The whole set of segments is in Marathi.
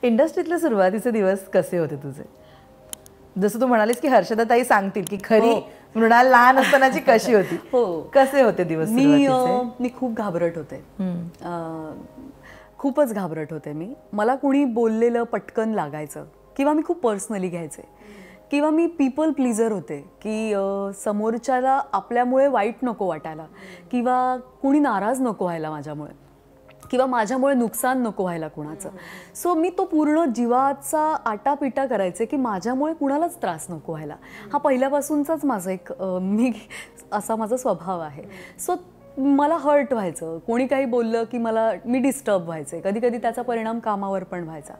इंडस्ट्रीतले सुरुवातीचे दिवस कसे होते तुझे? जसं तू म्हणालीस की हर्षदा ताई सांगतील की खरी मृणाल लहान असतानाची कशी होती, कसे होते दिवस सुरुवातीचे? मी खूप घाबरट होते, खूपच घाबरट होते मी. मला कुणी बोललेलं पटकन लागायचं किंवा मी खूप पर्सनली घ्यायचे किंवा मी पीपल प्लीजर होते की समोरच्याला आपल्यामुळे वाईट नको वाटायला किंवा कुणी नाराज नको व्हायला माझ्यामुळे किंवा माझ्यामुळे नुकसान नको व्हायला कुणाचं. सो मी तो पूर्ण जीवाचा आटापिटा करायचे की माझ्यामुळे कुणालाच त्रास नको व्हायला. हा पहिल्यापासूनचाच माझा एक असा माझा स्वभाव आहे. सो मला हर्ट व्हायचं, कोणी काही बोललं की मी डिस्टर्ब व्हायचे, कधी कधी त्याचा परिणाम कामावर पण व्हायचा.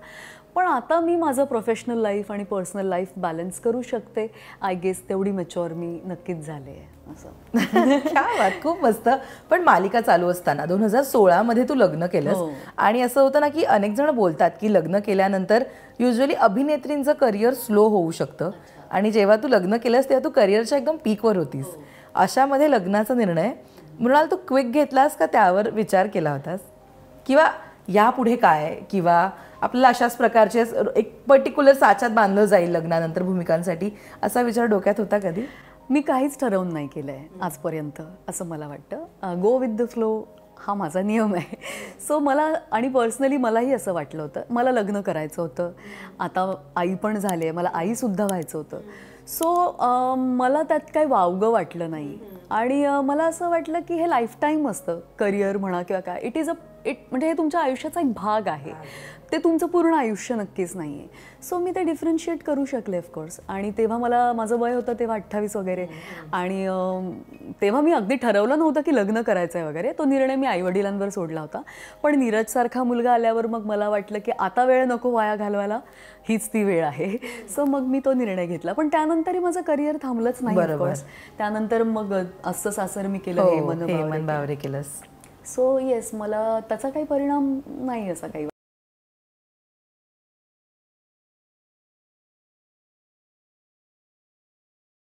पण आता मी माझं प्रोफेशनल लाईफ आणि पर्सनल लाईफ बॅलन्स करू शकते. आय गेस तेवढी मॅच्युअर मी नक्कीच झाले आहे असं. क्या बात, खूप मस्त. पण मालिका चालू असताना 2016 मध्ये तू लग्न केलंस आणि असं होतं ना की अनेक जण बोलतात की लग्न केल्यानंतर युजली अभिनेत्रींचं करिअर स्लो होऊ शकतं आणि जेव्हा तू लग्न केलंस तेव्हा तू करिअरच्या एकदम पीकवर होतीस. अशामध्ये लग्नाचा निर्णय मृणाल तू क्विक घेतलास का त्यावर विचार केला होतास, किंवा यापुढे काय, किंवा आपल्याला अशाच प्रकारचे एक पर्टिक्युलर साच्यात बांधलं जाईल लग्नानंतर भूमिकांसाठी, असा विचार डोक्यात होता कधी? मी काहीच ठरवून नाही केलं आहे आजपर्यंत असं मला वाटतं. गो विथ द फ्लो हा माझा नियम आहे. सो मला आणि पर्सनली मलाही असं वाटलं होतं, मला लग्न करायचं होतं. आता आई पण झाली आहे, मला आईसुद्धा व्हायचं होतं. सो मला त्यात काही वावगं वाटलं नाही आणि मला असं वाटलं की हे लाईफटाईम असतं, करिअर म्हणा किंवा काय. म्हणजे हे तुमच्या आयुष्याचा एक भाग आहे, ते तुमचं पूर्ण आयुष्य नक्कीच नाही आहे. सो मी ते डिफरन्शिएट करू शकले ऑफकोर्स. आणि तेव्हा माझं वय होतं तेव्हा 28 वगैरे, आणि तेव्हा मी अगदी ठरवलं नव्हतं की लग्न करायचं आहे वगैरे. तो निर्णय मी आईवडिलांवर सोडला होता. पण नीरजसारखा मुलगा आल्यावर मग मला वाटलं की आता वेळ नको वाया घालवायला, हीच ती वेळ आहे. सो मग मी तो निर्णय घेतला. पण त्यानंतरही माझं करिअर थांबलंच नाही ऑफकोर्स. त्यानंतर मग असं सासर मी केलं, हेमन बावरे केलंस. सो येस, मला त्याचा काही परिणाम नाही असा काही